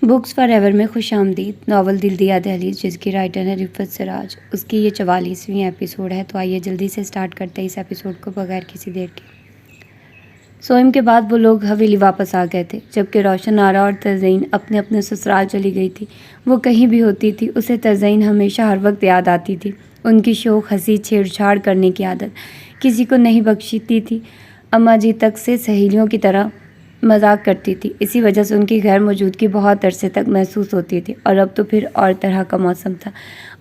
Books for ever میں خوش آمدید۔ ناول دل دیا دہلیز جس کی رائٹر ہے رفعت سراج، اس کی یہ 44ویں ایپیسوڈ ہے۔ تو آئیے جلدی سے سٹارٹ کرتے ہیں اس ایپیسوڈ کو بغیر کسی دیر کے۔ سوئم کے بعد وہ لوگ حویلی واپس آ گئے تھے، جبکہ روشن آرا اور تزئین اپنے اپنے سسرال چلی گئی تھی۔ وہ کہیں بھی ہوتی تھی اسے تزئین ہمیشہ ہر وقت یاد آتی تھی۔ ان کی شوخ ہنسی چھیڑ چھاڑ کرنے کی عادت کسی کو نہیں بخشتی تھی۔ اماں جی تک سے سہیلیوں کی طرح مذاق کرتی تھی، اسی وجہ سے ان کی غیر موجودگی بہت عرصے تک محسوس ہوتی تھی۔ اور اب تو پھر اور طرح کا موسم تھا،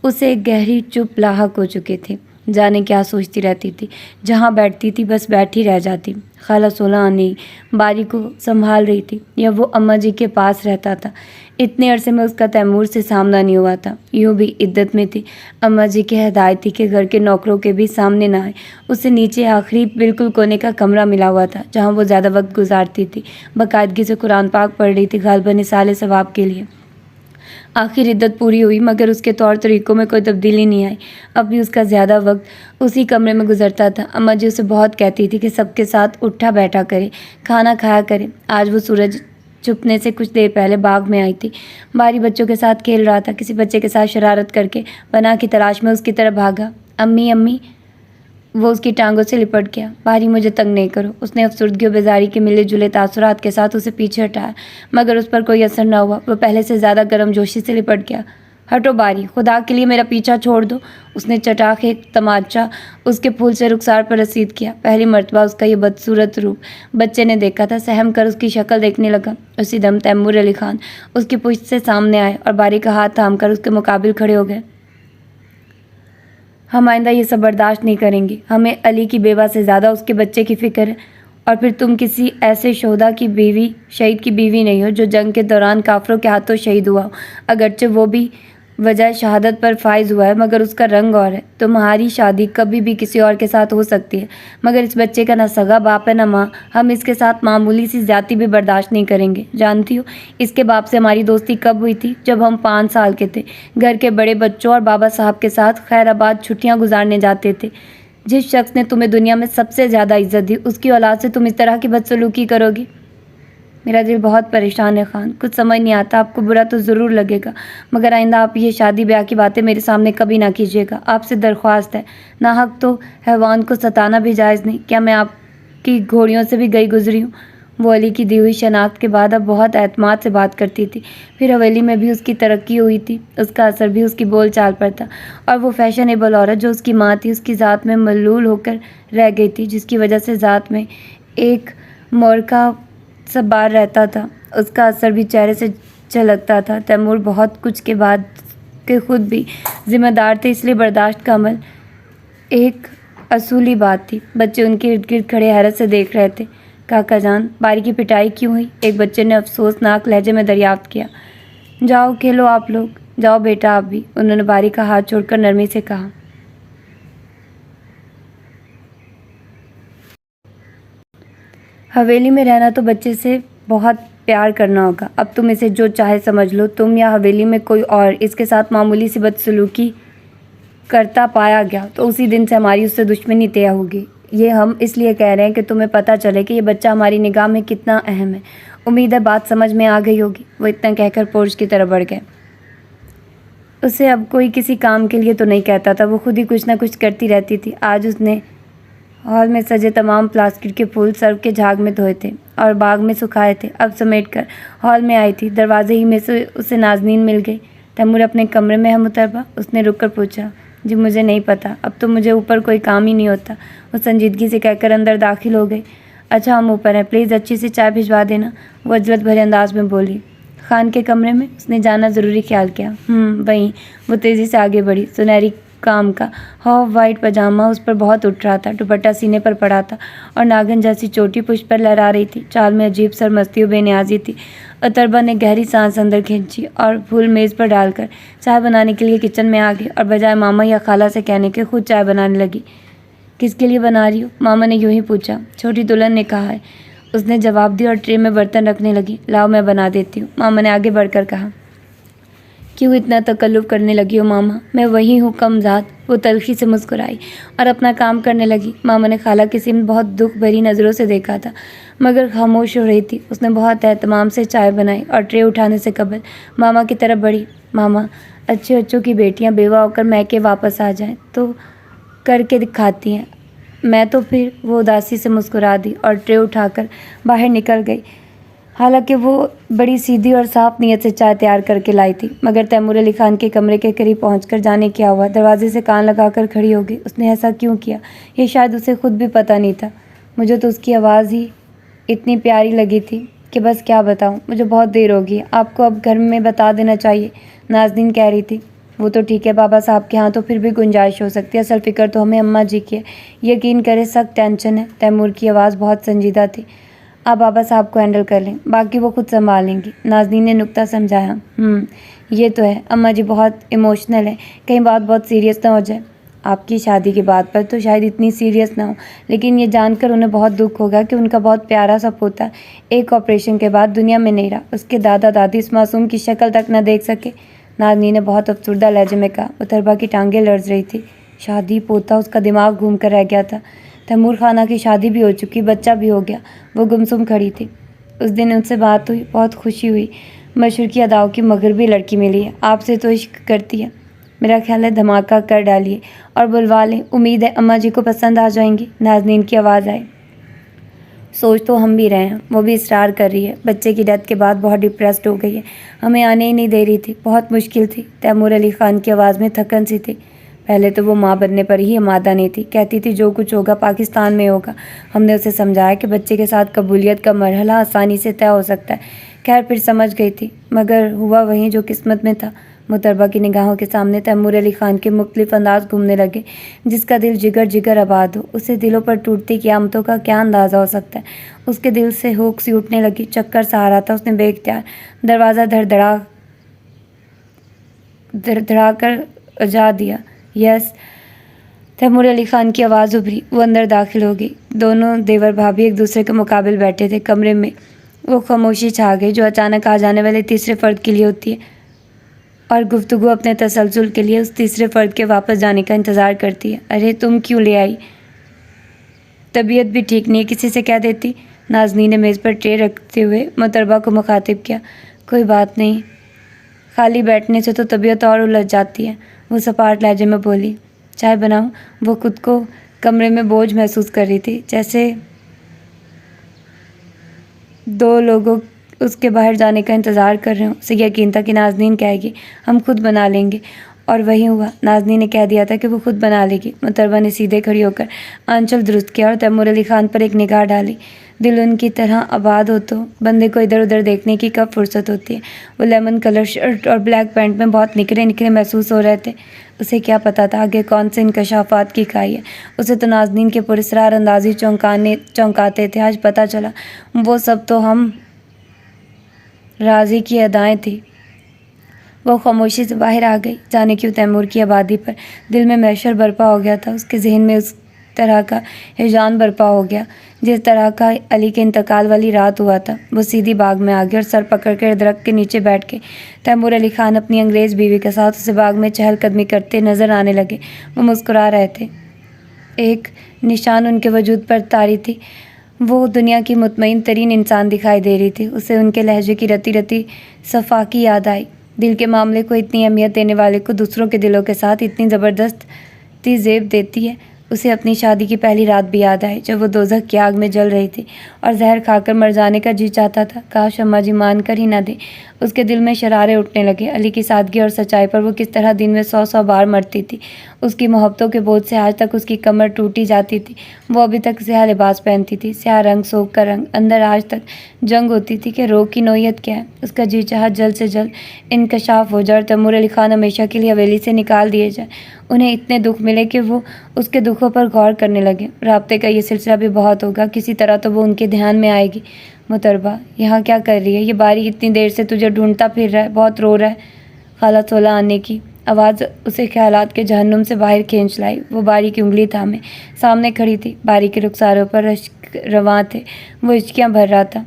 اسے ایک گہری چپ لاحق ہو چکے تھے۔ جانے کیا سوچتی رہتی تھی، جہاں بیٹھتی تھی بس بیٹھی رہ جاتی۔ خالہ سولہ نہیں باری کو سنبھال رہی تھی یا وہ اماں جی کے پاس رہتا تھا۔ اتنے عرصے میں اس کا تیمور سے سامنا نہیں ہوا تھا۔ یوں بھی عدت میں تھی، اماں جی کی ہدایت تھی کہ گھر کے نوکروں کے بھی سامنے نہ آئے۔ اسے نیچے آخری بالکل کونے کا کمرہ ملا ہوا تھا جہاں وہ زیادہ وقت گزارتی تھی۔ باقاعدگی سے قرآن پاک پڑھ رہی تھی، غالباً اصالِ ثواب کے لیے۔ آخر عدت پوری ہوئی مگر اس کے طور طریقوں میں کوئی تبدیلی نہیں آئی۔ اب بھی اس کا زیادہ وقت اسی کمرے میں گزرتا تھا۔ اماں جی اسے بہت کہتی تھی کہ سب کے ساتھ اٹھا بیٹھا کرے، کھانا کھایا کرے۔ آج وہ سورج چھپنے سے کچھ دیر پہلے باغ میں آئی تھی۔ باری بچوں کے ساتھ کھیل رہا تھا، کسی بچے کے ساتھ شرارت کر کے پناہ کی تلاش میں اس کی طرف بھاگا۔ امی امی، وہ اس کی ٹانگوں سے لپٹ گیا۔ باری مجھے تنگ نہیں کرو، اس نے افسردگی و بیزاری کے ملے جلے تاثرات کے ساتھ اسے پیچھے ہٹایا، مگر اس پر کوئی اثر نہ ہوا۔ وہ پہلے سے زیادہ گرم جوشی سے لپٹ گیا۔ ہٹو باری، خدا کے لیے میرا پیچھا چھوڑ دو۔ اس نے چٹاخ ایک تماچا اس کے پھول سے رخسار پر رسید کیا۔ پہلی مرتبہ اس کا یہ بدصورت روپ بچے نے دیکھا تھا۔ سہم کر اس کی شکل دیکھنے لگا۔ اسی دم تیمور علی خان اس کی پشت سے سامنے آئے اور باری کا ہاتھ تھام کر اس کے مقابل کھڑے ہو گئے۔ ہم آئندہ یہ سب برداشت نہیں کریں گے۔ ہمیں علی کی بیوہ سے زیادہ اس کے بچے کی فکر ہے۔ اور پھر تم کسی ایسے شہدا کی بیوی، شہید کی بیوی نہیں ہو جو جنگ کے دوران کافروں کے ہاتھوں شہید ہوا ہو۔ اگرچہ وہ بھی وجہ شہادت پر فائز ہوا ہے مگر اس کا رنگ اور ہے۔ تمہاری شادی کبھی بھی کسی اور کے ساتھ ہو سکتی ہے مگر اس بچے کا نہ سگا باپ ہے نہ ماں۔ ہم اس کے ساتھ معمولی سی زیادتی بھی برداشت نہیں کریں گے۔ جانتی ہو اس کے باپ سے ہماری دوستی کب ہوئی تھی؟ جب ہم 5 سال کے تھے، گھر کے بڑے بچوں اور بابا صاحب کے ساتھ خیر آباد چھٹیاں گزارنے جاتے تھے۔ جس شخص نے تمہیں دنیا میں سب سے زیادہ عزت دی، اس کی اولاد سے تم اس طرح کی بدسلوکی کرو گی؟ میرا دل بہت پریشان ہے خان، کچھ سمجھ نہیں آتا۔ آپ کو برا تو ضرور لگے گا مگر آئندہ آپ یہ شادی بیاہ کی باتیں میرے سامنے کبھی نہ کیجیے گا۔ آپ سے درخواست ہے، ناحق تو حیوان کو ستانا بھی جائز نہیں۔ کیا میں آپ کی گھوڑیوں سے بھی گئی گزری ہوں؟ وہ علی کی دی ہوئی شناخت کے بعد اب بہت اعتماد سے بات کرتی تھی۔ پھر حویلی میں بھی اس کی ترقی ہوئی تھی، اس کا اثر بھی اس کی بول چال پر تھا۔ اور وہ فیشنیبل عورت جو اس کی ماں تھی، اس کی ذات میں ملول ہو کر رہ گئی تھی، جس کی وجہ سے ذات میں ایک مورکھا سا بار رہتا تھا۔ اس کا اثر بھی چہرے سے جھلکتا تھا۔ تیمور بہت کچھ کے بعد کہ خود بھی ذمہ دار تھے، اس لیے برداشت کا عمل ایک اصولی بات تھی۔ بچے ان کے ارد گرد کھڑے حیرت سے دیکھ رہے تھے۔ کاکا جان، باری کی پٹائی کیوں ہوئی؟ ایک بچے نے افسوسناک لہجے میں دریافت کیا۔ جاؤ کھیلو آپ لوگ، جاؤ بیٹا آپ بھی، انہوں نے باری کا ہاتھ چھوڑ کر نرمی سے کہا۔ حویلی میں رہنا تو بچے سے بہت پیار کرنا ہوگا۔ اب تم اسے جو چاہے سمجھ لو، تم یا حویلی میں کوئی اور اس کے ساتھ معمولی سی بدسلوکی کرتا پایا گیا تو اسی دن سے ہماری اس سے دشمنی طے ہوگی۔ یہ ہم اس لیے کہہ رہے ہیں کہ تمہیں پتہ چلے کہ یہ بچہ ہماری نگاہ میں کتنا اہم ہے۔ امید ہے بات سمجھ میں آ گئی ہوگی۔ وہ اتنا کہہ کر پورچ کی طرف بڑھ گئے۔ اسے اب کوئی کسی کام کے لیے تو نہیں کہتا تھا، وہ خود ہی کچھ نہ کچھ کرتی رہتی تھی۔ آج اس نے ہال میں سجے تمام پلاسٹک کے پھول سرو کے جھاگ میں دھوئے تھے اور باغ میں سکھائے تھے۔ اب سمیٹ کر ہال میں آئی تھی، دروازے ہی میں سے اسے نازنین مل گئی۔ تیمور اپنے کمرے میں ہے محترمہ؟ اس نے رک کر پوچھا۔ جی مجھے نہیں پتہ، اب تو مجھے اوپر کوئی کام ہی نہیں ہوتا، وہ سنجیدگی سے کہہ کر اندر داخل ہو گئی۔ اچھا ہم اوپر ہیں، پلیز اچھی سی چائے بھجوا دینا، وہ عجلت بھرے انداز میں بولی۔ خان کے کمرے میں؟ اس نے جانا ضروری خیال کیا۔ وہیں۔ وہ تیزی سے آگے بڑھی۔ سنہری کام کا ہاف وائٹ پاجامہ اس پر بہت اٹھ رہا تھا، دوپٹہ سینے پر پڑا تھا اور ناگن جیسی چوٹی پشت پر لہرا رہی تھی۔ چال میں عجیب سرمستی و بے نیازی تھی۔ اتربا نے گہری سانس اندر کھینچی اور پھول میز پر ڈال کر چائے بنانے کے لیے کچن میں آ گئی اور بجائے ماما یا خالہ سے کہنے کے خود چائے بنانے لگی۔ کس کے لیے بنا رہی ہو؟ ماما نے یوں ہی پوچھا۔ چھوٹی دلہن نے کہا ہے، اس نے جواب دیا اور ٹرے میں برتن رکھنے لگی۔ لاؤ میں بنا دیتی ہوں، ماما نے آگے بڑھ کر کہا۔ کیوں اتنا تکلف کرنے لگی ہو ماما؟ میں وہی ہوں کم ذات۔ وہ تلخی سے مسکرائی اور اپنا کام کرنے لگی۔ ماما نے خالہ کی سمت بہت دکھ بھری نظروں سے دیکھا تھا، مگر خاموش ہو رہی تھی۔ اس نے بہت اہتمام سے چائے بنائی اور ٹرے اٹھانے سے قبل ماما کی طرف بڑھی۔ ماما، اچھے بچوں کی بیٹیاں بیوہ ہو کر میکے واپس آ جائیں تو کر کے دکھاتی ہیں، میں تو پھر۔ وہ اداسی سے مسکرا دی اور ٹرے اٹھا کر باہر نکل گئی۔ حالانکہ وہ بڑی سیدھی اور صاف نیت سے چائے تیار کر کے لائی تھی، مگر تیمور علی خان کے کمرے کے قریب پہنچ کر جانے کیا ہوا دروازے سے کان لگا کر کھڑی ہو گئی۔ اس نے ایسا کیوں کیا، یہ شاید اسے خود بھی پتہ نہیں تھا۔ مجھے تو اس کی آواز ہی اتنی پیاری لگی تھی کہ بس کیا بتاؤں۔ مجھے بہت دیر ہو گئی، آپ کو اب گھر میں بتا دینا چاہیے، نازنین کہہ رہی تھی۔ وہ تو ٹھیک ہے بابا صاحب کے ہاں تو پھر بھی گنجائش ہو سکتی ہے، اصل فکر تو ہمیں اماں جی کی ہے، یقین کرے سخت ٹینشن ہے۔ تیمور کی آواز بہت سنجیدہ تھی۔ آپ بابا صاحب کو ہینڈل کر لیں، باقی وہ خود سنبھال لیں گی، نازنین نے نکتہ سمجھایا۔ یہ تو ہے، اماں جی بہت ایموشنل ہے، کہیں بات بہت سیریس نہ ہو جائے۔ آپ کی شادی کی بات پر تو شاید اتنی سیریس نہ ہو، لیکن یہ جان کر انہیں بہت دکھ ہوگا کہ ان کا بہت پیارا سا پوتا ایک آپریشن کے بعد دنیا میں نہیں رہا، اس کے دادا دادی اس معصوم کی شکل تک نہ دیکھ سکے۔ نازنین نے بہت افسردہ لہجے میں کہا۔ مطربہ کی ٹانگیں لرز رہی تھی۔ شادی، پوتا، اس کا دماغ گھوم کر رہ گیا تھا۔ تیمور خانہ کی شادی بھی ہو چکی، بچہ بھی ہو گیا۔ وہ گمسم کھڑی تھی۔ اس دن ان سے بات ہوئی، بہت خوشی ہوئی۔ مشرقی اداؤں کی مغربی لڑکی ملی ہے، آپ سے تو عشق کرتی ہے، میرا خیال ہے دھماکہ کر ڈالیے اور بلوا لیں، امید ہے اماں جی کو پسند آ جائیں گی۔ نازنین کی آواز آئی۔ سوچ تو ہم بھی رہے ہیں، وہ بھی اصرار کر رہی ہے، بچے کی ڈیتھ کے بعد بہت ڈپریسڈ ہو گئی ہے، ہمیں آنے ہی نہیں دے رہی تھی، بہت مشکل تھی۔ تیمور علی خان کی آواز میں تھکن سی تھی۔ پہلے تو وہ ماں بننے پر ہی آمادہ نہیں تھی، کہتی تھی جو کچھ ہوگا پاکستان میں ہوگا۔ ہم نے اسے سمجھایا کہ بچے کے ساتھ قبولیت کا مرحلہ آسانی سے طے ہو سکتا ہے، خیر پھر سمجھ گئی تھی، مگر ہوا وہیں جو قسمت میں تھا۔ مطربہ کی نگاہوں کے سامنے تیمور علی خان کے مختلف انداز گھومنے لگے۔ جس کا دل جگر جگر آباد ہو، اسے دلوں پر ٹوٹتی قیامتوں کا کیا اندازہ ہو سکتا ہے۔ اس کے دل سے ہوک سی اٹھنے لگی، چکر سا آ رہا تھا۔ اس نے بے اختیار دروازہ دھڑا کر اجا دیا۔ یس۔ تیمور علی خان کی آواز ابھری۔ وہ اندر داخل ہو گئی۔ دونوں دیور بھابھی ایک دوسرے کے مقابل بیٹھے تھے۔ کمرے میں وہ خاموشی چھا گئی جو اچانک آ جانے والے تیسرے فرد کے لیے ہوتی ہے، اور گفتگو اپنے تسلسل کے لیے اس تیسرے فرد کے واپس جانے کا انتظار کرتی ہے۔ ارے تم کیوں لے آئی؟ طبیعت بھی ٹھیک نہیں ہے، کسی سے کہہ دیتی۔ نازنین نے میز پر ٹرے رکھتے ہوئے مطربہ کو مخاطب کیا۔ کوئی بات نہیں، خالی بیٹھنے سے تو طبیعت اور الجھ جاتی ہے، وہ سپاٹ لہجے میں بولی۔ چائے بناؤں؟ وہ خود کو کمرے میں بوجھ محسوس کر رہی تھی، جیسے دو لوگوں اس کے باہر جانے کا انتظار کر رہے ہوں۔ اسے یقین تھا کہ نازنین کہے گی ہم خود بنا لیں گے، اور وہی ہوا، نازنین نے کہہ دیا تھا کہ وہ خود بنا لے گی۔ مطربہ نے سیدھے کھڑی ہو کر آنچل درست کیا اور تیمور علی خان پر ایک نگاہ ڈالی۔ دل ان کی طرح آباد ہو تو بندے کو ادھر ادھر دیکھنے کی کب فرصت ہوتی ہے۔ وہ لیمن کلر شرٹ اور بلیک پینٹ میں بہت نکھرے نکھرے محسوس ہو رہے تھے۔ اسے کیا پتا تھا آگے کون سے انکشافات کی کھائی ہے۔ اسے تو نازنین کے پراسرار اندازی چونکاتے تھے۔ آج پتہ چلا وہ سب تو ہم راضی کی ادائیں تھیں۔ وہ خاموشی سے باہر آ گئی۔ جانے کیوں تیمور کی آبادی پر دل میں محشر برپا ہو گیا تھا۔ اس کے ذہن میں اس طرح کا ہیجان برپا ہو گیا جس طرح کا علی کے انتقال والی رات ہوا تھا۔ وہ سیدھی باغ میں آ گئی اور سر پکڑ کر درخت کے نیچے بیٹھ کے تیمور علی خان اپنی انگریز بیوی کے ساتھ اسے باغ میں چہل قدمی کرتے نظر آنے لگے۔ وہ مسکرا رہے تھے۔ ایک نشان ان کے وجود پر طاری تھی۔ وہ دنیا کی مطمئن ترین انسان دکھائی دے رہی تھی۔ اسے ان کے لہجے کی رتی رتی صفاقی یاد آئی۔ دل کے معاملے کو اتنی اہمیت دینے والے کو دوسروں کے دلوں کے ساتھ اتنی زبردستی زیب دیتی ہے۔ اسے اپنی شادی کی پہلی رات بھی یاد آئی جب وہ دوزخ کی آگ میں جل رہی تھی اور زہر کھا کر مر جانے کا جی چاہتا تھا۔ کاش اماں جی مان کر ہی نہ دیں۔ اس کے دل میں شرارے اٹھنے لگے۔ علی کی سادگی اور سچائی پر وہ کس طرح دن میں 100 بار مرتی تھی۔ اس کی محبتوں کے بوجھ سے آج تک اس کی کمر ٹوٹی جاتی تھی۔ وہ ابھی تک سیاہ لباس پہنتی تھی، سیاہ رنگ سوگ کا رنگ۔ اندر آج تک جنگ ہوتی تھی کہ روگ کی نوعیت کیا ہے۔ اس کا جی چاہا جلد سے جلد انکشاف ہو جائے اور تیمور علی خان ہمیشہ کے لیے حویلی سے نکال دیے جائے۔ انہیں اتنے دکھ ملے کہ وہ اس کے دکھوں پر غور کرنے لگے۔ رابطے کا یہ سلسلہ بھی بہت ہوگا، کسی طرح تو وہ ان کے دھیان میں آئے گی۔ مطربہ یہاں کیا کر رہی ہے؟ یہ باریک اتنی دیر سے تجھے ڈھونڈتا پھر رہا ہے، بہت رو رہا ہے۔ خالہ سولہ آنے کی آواز اسے خیالات کے جہنم سے باہر کھینچ لائی۔ وہ باری کی انگلی تھامے سامنے کھڑی تھی۔ باری کے رخساروں پر اشک رواں تھے، وہ ہچکیاں بھر رہا تھا۔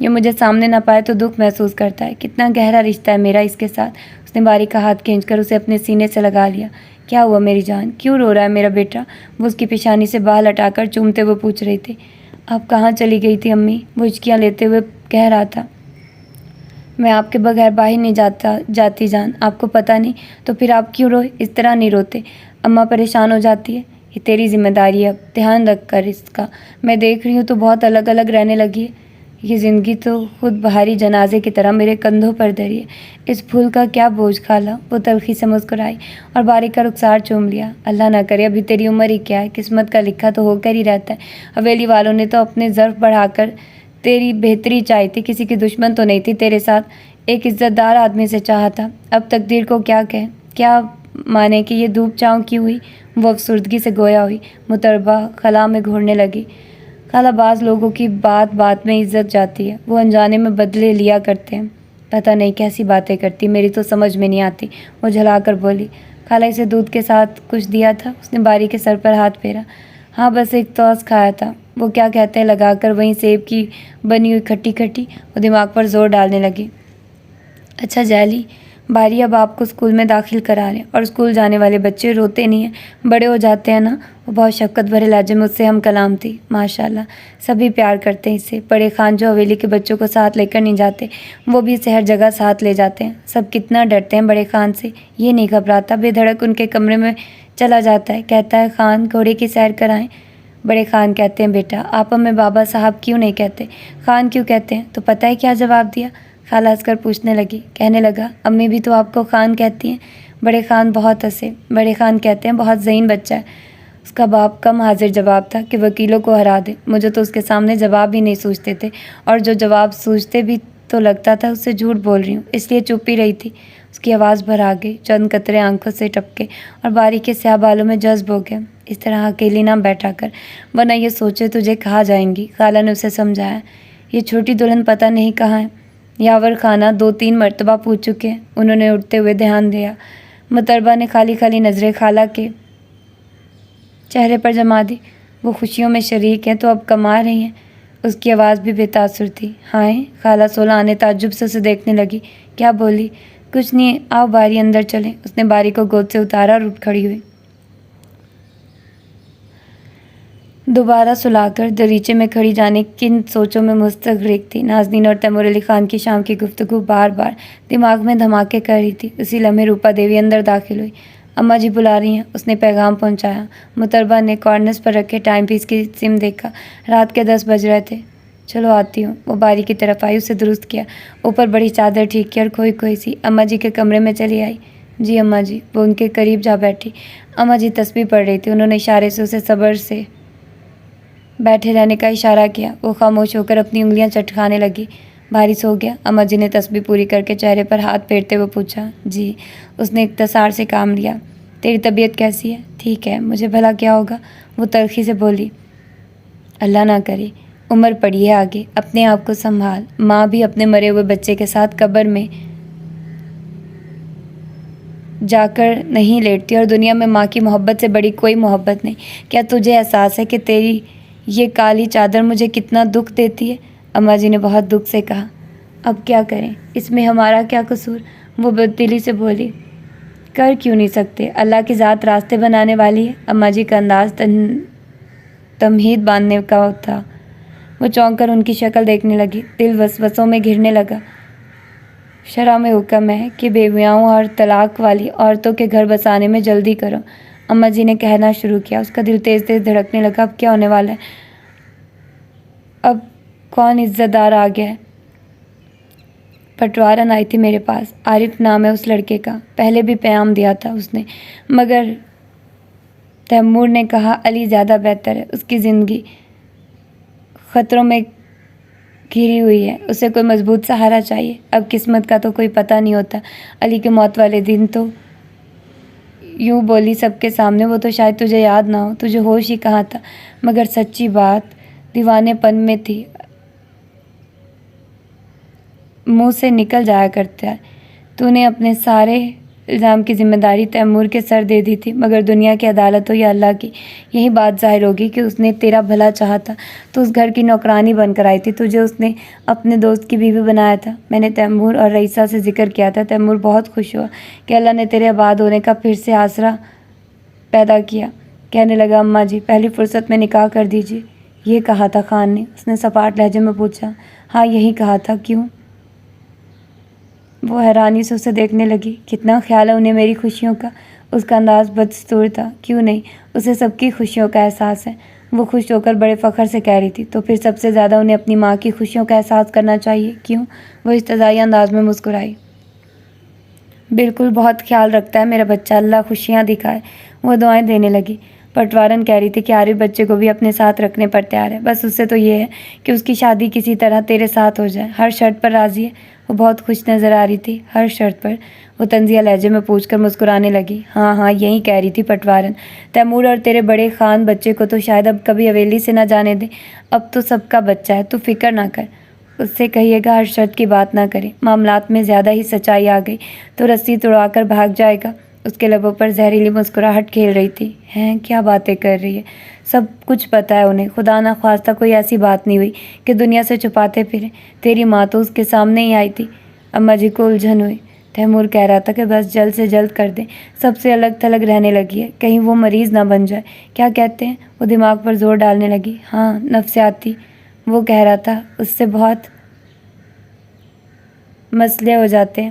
یہ مجھے سامنے نہ پائے تو دکھ محسوس کرتا ہے. کتنا گہرا رشتہ ہے میرا اس کے ساتھ. اس نے باری کا ہاتھ کھینچ کر اسے اپنے سینے سے لگا لیا. کیا ہوا میری جان؟ کیوں رو رہا ہے میرا بیٹا؟ وہ اس کی پیشانی سے بال ہٹا کر چومتے ہوئے پوچھ رہی تھی. آپ کہاں چلی گئی تھی امی؟ وہ ہچکیاں لیتے ہوئے کہہ رہا تھا. میں آپ کے بغیر باہر نہیں جاتی جان. آپ کو پتہ نہیں تو پھر آپ کیوں روئے؟ اس طرح نہیں روتے. اماں پریشان ہو جاتی ہے. یہ تیری ذمہ داری ہے، اب دھیان رکھ کر اس کا. میں دیکھ رہی ہوں تو بہت الگ الگ رہنے لگی ہے. یہ زندگی تو خود بھاری جنازے کی طرح میرے کندھوں پر دھری ہے. اس پھول کا کیا بوجھ خالہ. وہ تلخی سے مسکرائی اور باری کا رخسار چوم لیا. اللہ نہ کرے، ابھی تیری عمر ہی کیا ہے، قسمت کا لکھا تو ہو کر ہی رہتا ہے. حویلی والوں نے تو اپنے ظرف بڑھا کر تیری بہتری چاہی تھی، کسی کی دشمن تو نہیں تھی تیرے ساتھ. ایک عزت دار آدمی سے چاہا تھا. اب تقدیر کو کیا کہے، کیا مانے کہ یہ دھوپ چھاؤں کی ہوئی. وہ افسردگی سے گویا ہوئی. متربہ خلا میں گھورنے لگی. خالہ، بعض لوگوں کی بات بات میں عزت جاتی ہے، وہ انجانے میں بدلے لیا کرتے ہیں. پتہ نہیں کیسی باتیں کرتی، میری تو سمجھ میں نہیں آتی. وہ جھلا کر بولی. خالہ، اسے دودھ کے ساتھ کچھ دیا تھا؟ اس نے باری کے سر پر ہاتھ پھیرا. ہاں، بس ایک توس کھایا تھا. وہ کیا کہتے ہیں لگا کر وہیں سیب کی بنی ہوئی کھٹی کھٹی. وہ دماغ پر زور ڈالنے لگی. اچھا جیلی، باری اب آپ کو اسکول میں داخل کرا رہے ہیں، اور اسکول جانے والے بچے روتے نہیں ہیں، بڑے ہو جاتے ہیں نا. وہ بہت شفقت بھرے لہجے میں اس سے ہم کلام تھی. ماشاء اللہ، سبھی پیار کرتے ہیں اس سے. بڑے خان جو حویلی کے بچوں کو ساتھ لے کر نہیں جاتے، وہ بھی اسے ہر جگہ ساتھ لے جاتے ہیں. سب کتنا ڈرتے ہیں بڑے خان سے. یہ نہیں گھبراتا، بے دھڑک ان کے کمرے میں چلا جاتا ہے. کہتا ہے خان گھوڑے کی سیر کرائیں. بڑے خان کہتے ہیں بیٹا آپ ہمیں بابا صاحب کیوں نہیں کہتے؟ خان کیوں کہتے ہیں؟ تو پتہ ہے کیا جواب دیا؟ خالہ ہنس کر پوچھنے لگی. کہنے لگا امی بھی تو آپ کو خان کہتی ہیں. بڑے خان بہت ہنسے. بڑے خان کہتے ہیں بہت ذہین بچہ ہے. اس کا باپ کم حاضر جواب تھا کہ وکیلوں کو ہرا دے. مجھے تو اس کے سامنے جواب ہی نہیں سوچتے تھے، اور جو جواب سوچتے بھی تو لگتا تھا اس سے جھوٹ بول رہی ہوں، اس لیے چپ ہی رہی تھی. اس کی آواز بھر آ گئی. چند قطرے آنکھوں سے ٹپکے اور باری کے سیاہ بالوں میں جذب ہو گئے. اس طرح اکیلی نہ بیٹھا کر، ورنہ یہ سوچے تجھے کہاں جائیں گی. خالہ نے اسے سمجھایا. یہ چھوٹی دلہن پتہ نہیں کہاں ہے. یاور خانہ 2-3 مرتبہ پوچھ چکے ہیں. انہوں نے اٹھتے ہوئے دھیان دیا. متربہ نے خالی خالی نظریں خالہ کے چہرے پر جما دی. وہ خوشیوں میں شریک ہیں تو اب کما رہی ہیں. اس کی آواز بھی بے تاثر تھی. ہائے، خالہ سولہ تعجب سے اسے دیکھنے لگی. کیا بولی؟ کچھ نہیں، آؤ باری اندر چلیں. اس نے باری کو گود سے اتارا اور اٹھ کھڑی ہوئی. دوبارہ سلا کر دریچے میں کھڑی جانے کن سوچوں میں مستغرق تھی. نازنین اور تیمور علی خان کی شام کی گفتگو بار بار دماغ میں دھماکے کر رہی تھی. اسی لمحے روپا دیوی اندر داخل ہوئی. اماں جی بلا رہی ہیں. اس نے پیغام پہنچایا. متربہ نے کارنرز پر رکھے ٹائم پیس کی سم دیکھا. رات کے 10 بج رہے تھے. چلو آتی ہوں. وہ باری کی طرف آئی، اسے درست کیا، اوپر بڑی چادر ٹھیک کی اور کھوئی کھوئی سی اماں جی کے کمرے میں چلی آئی. جی اماں جی. وہ ان کے قریب جا بیٹھی. اماں جی تسبیح پڑھ رہی تھی. انہوں نے اشارے سے اسے صبر سے بیٹھے رہنے کا اشارہ کیا. وہ خاموش ہو کر اپنی انگلیاں چٹکانے لگی. باری سو گیا؟ اماں جی نے تسبیح پوری کر کے چہرے پر ہاتھ پھیرتے ہوئے پوچھا. جی. اس نے اختصار سے کام لیا. تیری طبیعت کیسی ہے؟ ٹھیک ہے. مجھے بھلا کیا ہوگا؟ وہ تلخی سے بولی. اللہ نہ کرے. عمر پڑی ہے آگے، اپنے آپ کو سنبھال. ماں بھی اپنے مرے ہوئے بچے کے ساتھ قبر میں جا کر نہیں لیٹتی، اور دنیا میں ماں کی محبت سے بڑی کوئی محبت نہیں. کیا تجھے احساس ہے کہ تیری یہ کالی چادر مجھے کتنا دکھ دیتی ہے؟ اماں جی نے بہت دکھ سے کہا. اب کیا کریں، اس میں ہمارا کیا قصور؟ وہ بددلی سے بولی. کر کیوں نہیں سکتے؟ اللہ کی ذات راستے بنانے والی ہے. اماں جی کا انداز تمہید باندھنے کا تھا. وہ چونک کر ان کی شکل دیکھنے لگی. دل وسوسوں میں گھرنے لگا. شرع میں حکم ہے کہ بیویاؤں اور طلاق والی عورتوں کے گھر بسانے میں جلدی کرو. اماں جی نے کہنا شروع کیا. اس کا دل تیز تیز دھڑکنے لگا. اب کیا ہونے والا ہے؟ اب کون عزت دار آ گیا ہے؟ پٹوارن آئی تھی میرے پاس. عارف نام ہے اس لڑکے کا. پہلے بھی پیام دیا تھا اس نے، مگر تیمور نے کہا علی زیادہ بہتر ہے. اس کی زندگی خطروں میں گھری ہوئی ہے، اسے کوئی مضبوط سہارا چاہیے. اب قسمت کا تو کوئی پتہ نہیں ہوتا. علی کی موت والے دن تو یوں بولی سب کے سامنے، وہ تو شاید تجھے یاد نہ ہو، تجھے ہوش ہی کہاں تھا. مگر سچی بات دیوانے پن میں تھی، منہ سے نکل جایا کرتا ہے. تو نے اپنے سارے الزام کی ذمہ داری تیمور کے سر دے دی تھی، مگر دنیا کی عدالت ہو یا اللہ کی، یہی بات ظاہر ہوگی کہ اس نے تیرا بھلا چاہا تھا تو اس گھر کی نوکرانی بن کر آئی تھی، تجھے اس نے اپنے دوست کی بیوی بنایا تھا۔ میں نے تیمور اور رئیسہ سے ذکر کیا تھا۔ تیمور بہت خوش ہوا کہ اللہ نے تیرے آباد ہونے کا پھر سے آسرا پیدا کیا۔ کہنے لگا، اماں جی پہلی فرصت میں نکاح کر دیجیے۔ یہ کہا تھا خان نے؟ اس نے سپاٹ لہجے میں پوچھا۔ ہاں یہی کہا تھا۔ کیوں؟ وہ حیرانی سے اسے دیکھنے لگی۔ کتنا خیال ہے انہیں میری خوشیوں کا؟ اس کا انداز بدستور تھا۔ کیوں نہیں، اسے سب کی خوشیوں کا احساس ہے۔ وہ خوش ہو کر بڑے فخر سے کہہ رہی تھی، تو پھر سب سے زیادہ انہیں اپنی ماں کی خوشیوں کا احساس کرنا چاہیے۔ کیوں؟ وہ استہزائی انداز میں مسکرائی۔ بالکل، بہت خیال رکھتا ہے میرا بچہ، اللہ خوشیاں دکھائے۔ وہ دعائیں دینے لگی۔ پٹوارن کہہ رہی تھی کہ عارف بچے کو بھی اپنے ساتھ رکھنے پر تیار ہے، بس اس سے تو یہ ہے کہ اس کی شادی کسی طرح تیرے ساتھ ہو جائے۔ ہر شرط پر راضی ہے؟ وہ بہت خوش نظر آ رہی تھی۔ ہر شرط پر؟ وہ طنزیہ لہجے میں پوچھ کر مسکرانے لگی۔ ہاں ہاں، یہی کہہ رہی تھی پٹوارن۔ تیمور اور تیرے بڑے خان بچے کو تو شاید اب کبھی حویلی سے نہ جانے دیں، اب تو سب کا بچہ ہے، تو فکر نہ کر۔ اس سے کہیے گا ہر شرط کی بات نہ کرے، معاملات میں زیادہ ہی سچائی آ گئی تو رسی توڑا کر بھاگ جائے گا۔ اس کے لبوں پر زہریلی مسکراہٹ کھیل رہی تھی۔ ہیں کیا باتیں کر رہی ہے؟ سب کچھ پتہ ہے انہیں۔ خدا نہ خواستہ کوئی ایسی بات نہیں ہوئی کہ دنیا سے چھپاتے پھریں۔ تیری ماں تو اس کے سامنے ہی آئی تھی۔ اماں جی کو الجھن ہوئی۔ تیمور کہہ رہا تھا کہ بس جلد سے جلد کر دیں، سب سے الگ تھلگ رہنے لگی ہے، کہیں وہ مریض نہ بن جائے۔ کیا کہتے ہیں؟ وہ دماغ پر زور ڈالنے لگی۔ ہاں، نفسیاتی۔ وہ کہہ رہا تھا اس سے بہت مسئلے ہو جاتے ہیں۔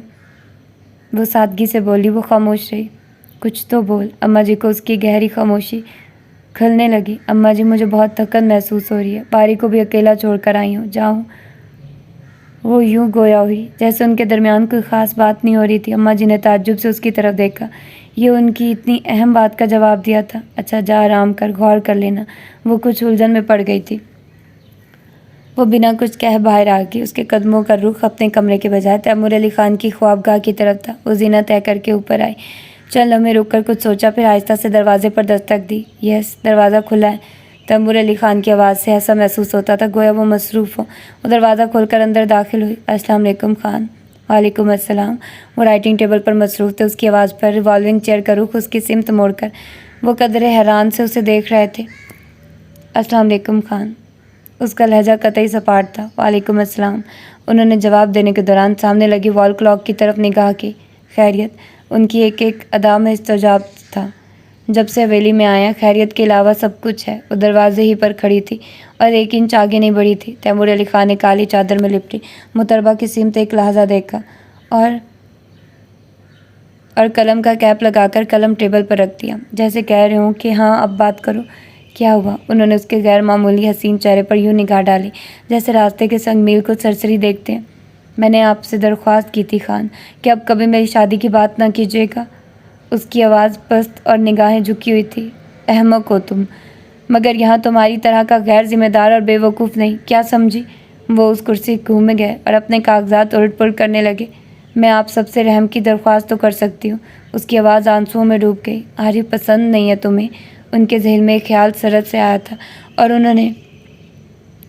وہ سادگی سے بولی۔ وہ خاموش رہی۔ کچھ تو بول۔ اماں جی کو اس کی گہری خاموشی کھلنے لگی۔ اماں جی مجھے بہت تھکن محسوس ہو رہی ہے، باری کو بھی اکیلا چھوڑ کر آئی ہوں، جاؤں؟ وہ یوں گویا ہوئی جیسے ان کے درمیان کوئی خاص بات نہیں ہو رہی تھی۔ اماں جی نے تعجب سے اس کی طرف دیکھا۔ یہ ان کی اتنی اہم بات کا جواب دیا تھا؟ اچھا جا آرام کر، غور کر لینا۔ وہ کچھ الجھن میں پڑ گئی تھی۔ وہ بنا کچھ کہہ باہر آ گئی۔ اس کے قدموں کا رخ اپنے کمرے کے بجائے تیمور علی خان کی خوابگاہ کی طرف تھا۔ وہ زینہ طے کر کے اوپر آئی، چند لمحے رک کر کچھ سوچا، پھر آہستہ سے دروازے پر دستک دی۔ یس، دروازہ کھلا ہے۔ تیمور علی خان کی آواز سے ایسا محسوس ہوتا تھا گویا وہ مصروف ہو۔ وہ دروازہ کھول کر اندر داخل ہوئی۔ السلام علیکم خان۔ وعلیکم السلام۔ وہ رائٹنگ ٹیبل پر مصروف تھے۔ اس کی آواز پر ریوالونگ چیئر کا رخ اس کی سمت موڑ کر وہ قدرے حیران سے اسے دیکھ رہے تھے۔ السلام علیکم خان۔ اس کا لہجہ قطعی سپاٹ تھا۔ وعلیکم السلام۔ انہوں نے جواب دینے کے دوران سامنے لگی وال کلاک کی طرف نگاہ کی۔ خیریت؟ ان کی ایک ایک ادا میں استجاب تھا۔ جب سے حویلی میں آیا خیریت کے علاوہ سب کچھ ہے۔ وہ دروازے ہی پر کھڑی تھی اور ایک انچ آگے نہیں بڑھی تھی۔ تیمور علی خان نے کالی چادر میں لپٹی مطربہ کی سمت ایک لحظہ دیکھا اور قلم کا کیپ لگا کر قلم ٹیبل پر رکھ دیا، جیسے کہہ رہے ہوں کہ ہاں اب بات کرو۔ کیا ہوا؟ انہوں نے اس کے غیر معمولی حسین چہرے پر یوں نگاہ ڈالی جیسے راستے کے سنگ میل کو سرسری دیکھتے ہیں۔ میں نے آپ سے درخواست کی تھی خان کہ اب کبھی میری شادی کی بات نہ کیجیے گا۔ اس کی آواز پست اور نگاہیں جھکی ہوئی تھی۔ احمق ہو تم، مگر یہاں تمہاری طرح کا غیر ذمہ دار اور بے وقوف نہیں، کیا سمجھی؟ وہ اس کرسی گھوم گئے اور اپنے کاغذات الٹ پلٹ کرنے لگے۔ میں آپ سب سے رحم کی درخواست تو کر سکتی ہوں۔ اس کی آواز آنسوؤں میں ڈوب گئی۔ عارف پسند نہیں ہے تمہیں؟ ان کے ذہن میں ایک خیال سرد سے آیا تھا اور انہوں نے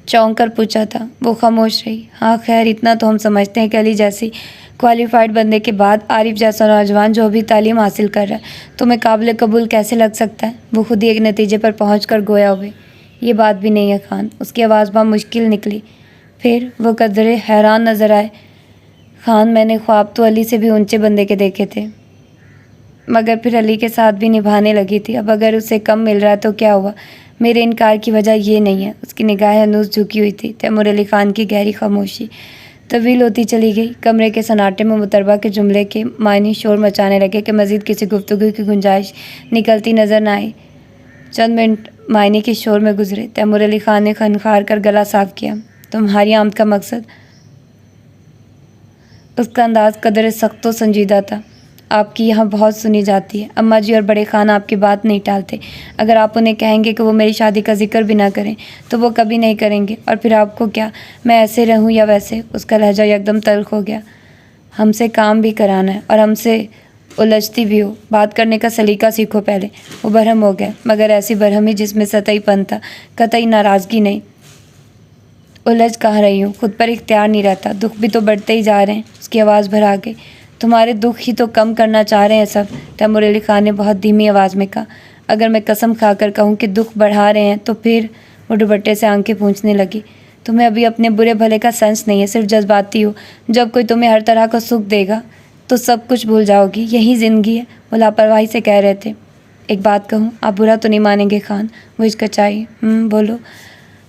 چونک کر پوچھا تھا۔ وہ خاموش رہی۔ ہاں خیر، اتنا تو ہم سمجھتے ہیں کہ علی جیسی کوالیفائڈ بندے کے بعد عارف جیسا نوجوان جو ابھی تعلیم حاصل کر رہا ہے تمہیں قابل قبول کیسے لگ سکتا ہے؟ وہ خود ہی ایک نتیجے پر پہنچ کر گویا ہوئے۔ یہ بات بھی نہیں ہے خان۔ اس کی آواز بہت مشکل نکلی۔ پھر وہ قدرے حیران نظر آئے۔ خان، میں نے خواب تو علی سے بھی اونچے بندے کے دیکھے تھے، مگر پھر علی کے ساتھ بھی نبھانے لگی تھی۔ اب اگر اسے کم مل رہا ہے تو کیا ہوا؟ میرے انکار کی وجہ یہ نہیں ہے۔ اس کی نگاہیں ہنوز جھکی ہوئی تھی۔ تیمور علی خان کی گہری خاموشی طویل ہوتی چلی گئی۔ کمرے کے سناٹے میں مطربہ کے جملے کے معنی شور مچانے لگے کہ مزید کسی گفتگو کی گنجائش نکلتی نظر نہ آئی۔ چند منٹ معنی کے شور میں گزرے۔ تیمور علی خان نے خنخار کر گلا صاف کیا۔ تمہاری آمد کا مقصد؟ اس کا انداز قدر سخت و سنجیدہ تھا۔ آپ کی یہاں بہت سنی جاتی ہے۔ اماں جی اور بڑے خان آپ کی بات نہیں ٹالتے۔ اگر آپ انہیں کہیں گے کہ وہ میری شادی کا ذکر بھی نہ کریں تو وہ کبھی نہیں کریں گے، اور پھر آپ کو کیا، میں ایسے رہوں یا ویسے؟ اس کا لہجہ یکدم تلخ ہو گیا۔ ہم سے کام بھی کرانا ہے اور ہم سے الجھتی بھی ہو، بات کرنے کا سلیقہ سیکھو پہلے۔ وہ برہم ہو گئے، مگر ایسی برہمی جس میں سطحی پن تھا، قطعی ناراضگی نہیں۔ الجھ کہاں رہی ہوں، خود پر اختیار نہیں رہتا، دکھ بھی تو بڑھتے ہی جا رہے ہیں۔ اس کی آواز بھر آ گئی۔ تمہارے دکھ ہی تو کم کرنا چاہ رہے ہیں سب، تیمور علی خان نے بہت دھیمی آواز میں کہا۔ اگر میں قسم کھا کر کہوں کہ دکھ بڑھا رہے ہیں تو پھر؟ وہ دوپٹے سے آنکھیں پونچھنے لگی۔ تمہیں ابھی اپنے برے بھلے کا سینس نہیں ہے، صرف جذباتی ہو۔ جب کوئی تمہیں ہر طرح کا سکھ دے گا تو سب کچھ بھول جاؤ گی، یہی زندگی ہے۔ وہ لاپرواہی سے کہہ رہے تھے۔ ایک بات کہوں، آپ برا تو نہیں مانیں گے خان؟ وہ ہچکچائی۔ بولو۔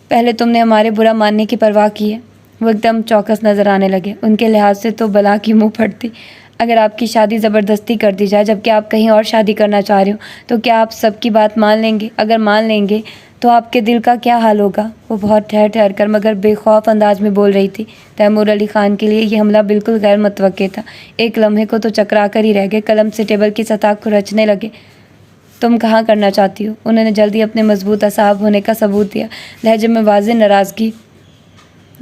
پہلے تم نے ہمارے برا ماننے کی پرواہ کی ہے؟ وہ ایک دم چوکس نظر آنے لگے۔ ان کے لحاظ سے تو بلا کی منہ پھٹتی۔ اگر آپ کی شادی زبردستی کر دی جائے جبکہ آپ کہیں اور شادی کرنا چاہ رہے ہو تو کیا آپ سب کی بات مان لیں گے؟ اگر مان لیں گے تو آپ کے دل کا کیا حال ہوگا؟ وہ بہت ٹھہر کر مگر بے خوف انداز میں بول رہی تھی۔ تیمور علی خان کے لیے یہ حملہ بالکل غیر متوقع تھا۔ ایک لمحے کو تو چکرا کر ہی رہ گئے، قلم سے ٹیبل کی سطح کو رچنے لگے۔ تم کہاں کرنا چاہتی ہو؟ انہوں نے جلدی اپنے مضبوط اعصاب ہونے کا ثبوت دیا۔ لہجے میں واضح ناراضگی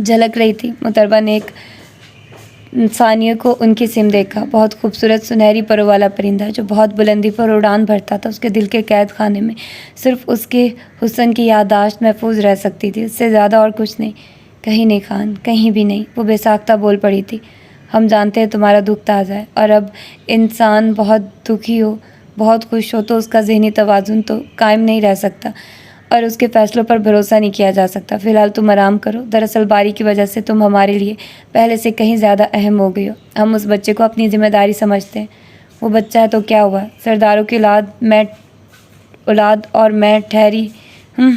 جھلک رہی تھی۔ محترمہ نے ایک ثانیے کو ان کی سم دیکھا۔ بہت خوبصورت سنہری پروں والا پرندہ جو بہت بلندی پر اڑان بھرتا تھا، اس کے دل کے قید خانے میں صرف اس کے حسن کی یادداشت محفوظ رہ سکتی تھی، اس سے زیادہ اور کچھ نہیں۔ کہیں نہیں خان، کہیں بھی نہیں، وہ بے ساختہ بول پڑی تھی۔ ہم جانتے ہیں تمہارا دکھ تازہ ہے، اور اب انسان بہت دکھی ہو، بہت خوش ہو تو اس کا ذہنی توازن تو قائم نہیں رہ سکتا اور اس کے فیصلوں پر بھروسہ نہیں کیا جا سکتا۔ فی الحال تم آرام کرو۔ دراصل باری کی وجہ سے تم ہمارے لیے پہلے سے کہیں زیادہ اہم ہو گئی ہو۔ ہم اس بچے کو اپنی ذمہ داری سمجھتے ہیں۔ وہ بچہ ہے تو کیا ہوا؟ سرداروں کی اولاد اور میں ٹھہری۔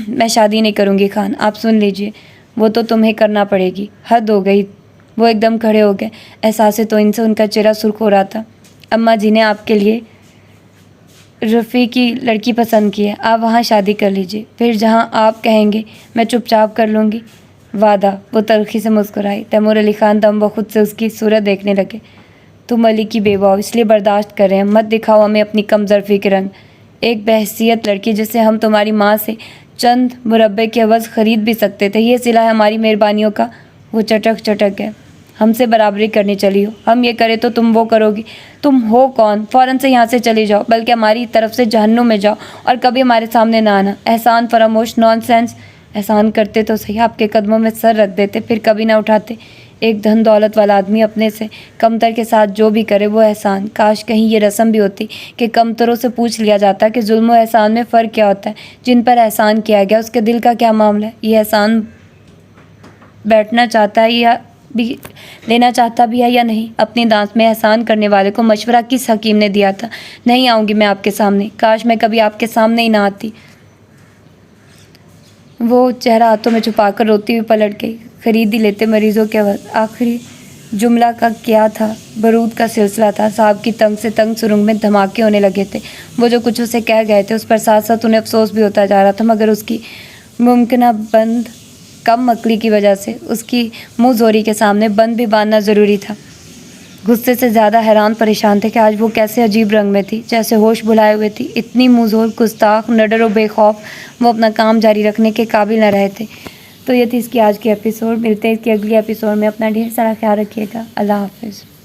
میں شادی نہیں کروں گی خان، آپ سن لیجئے، وہ تو تمہیں کرنا پڑے گی۔ حد ہو گئی۔ وہ ایک دم کھڑے ہو گئے۔ احساس توہین سے ان کا چہرہ سرخ ہو رہا تھا۔ اماں جی نے آپ کے لیے رفیع کی لڑکی پسند کی ہے، آپ وہاں شادی کر لیجئے، پھر جہاں آپ کہیں گے میں چپ چاپ کر لوں گی۔ وعدہ؟ وہ تلخی سے مسکرائی۔ تیمور علی خان دم بخود سے اس کی صورت دیکھنے لگے۔ تم علی کی بیوہ ہو، اس لیے برداشت کر رہے ہیں، مت دکھاؤ ہمیں اپنی کم ظرفی کے رنگ۔ ایک بحیثیت لڑکی جسے ہم تمہاری ماں سے چند مربے کے عوض خرید بھی سکتے تھے، یہ صلہ ہے ہماری مہربانیوں کا؟ وہ چٹک گئے۔ ہم سے برابری کرنی چلی ہو، ہم یہ کریں تو تم وہ کرو گی۔ تم ہو کون؟ فوراً سے یہاں سے چلی جاؤ، بلکہ ہماری طرف سے جہنم میں جاؤ اور کبھی ہمارے سامنے نہ آنا۔ احسان فراموش، نان سینس۔ احسان کرتے تو صحیح، آپ کے قدموں میں سر رکھ دیتے، پھر کبھی نہ اٹھاتے۔ ایک دھن دولت والا آدمی اپنے سے کمتر کے ساتھ جو بھی کرے وہ احسان۔ کاش کہیں یہ رسم بھی ہوتی کہ کمتروں سے پوچھ لیا جاتا کہ ظلم و احسان میں فرق کیا ہوتا ہے۔ جن پر احسان کیا گیا اس کے دل کا کیا معاملہ ہے؟ یہ احسان بیٹھنا چاہتا ہے یا بھی لینا چاہتا بھی ہے یا نہیں؟ اپنی دانت میں احسان کرنے والے کو مشورہ کس حکیم نے دیا تھا؟ نہیں آؤں گی میں آپ کے سامنے، کاش میں کبھی آپ کے سامنے ہی نہ آتی۔ وہ چہرہ ہاتھوں میں چھپا کر روتی ہوئی پلٹ گئی۔ خرید ہی لیتے مریضوں کے عوض۔ آخری جملہ کا کیا تھا؟ بارود کا سلسلہ تھا۔ صاحب کی تنگ سے تنگ سرنگ میں دھماکے ہونے لگے تھے۔ وہ جو کچھ اسے کہہ گئے تھے اس پر ساتھ ساتھ انہیں افسوس بھی ہوتا جا رہا تھا، مگر اس کی ممکنہ بند کم عقلی کی وجہ سے اس کی منہ زوری کے سامنے بند بھی باندھنا ضروری تھا۔ غصے سے زیادہ حیران پریشان تھے کہ آج وہ کیسے عجیب رنگ میں تھی، جیسے ہوش بھلائے ہوئے تھی۔ اتنی منہ زور، گستاخ، نڈر و بے خوف وہ اپنا کام جاری رکھنے کے قابل نہ رہے تھے۔ تو یہ تھی اس کی آج کی ایپیسوڈ۔ ملتے ہیں اس کی اگلی ایپیسوڈ میں۔ اپنا ڈھیر سارا خیال رکھیے گا۔ اللہ حافظ۔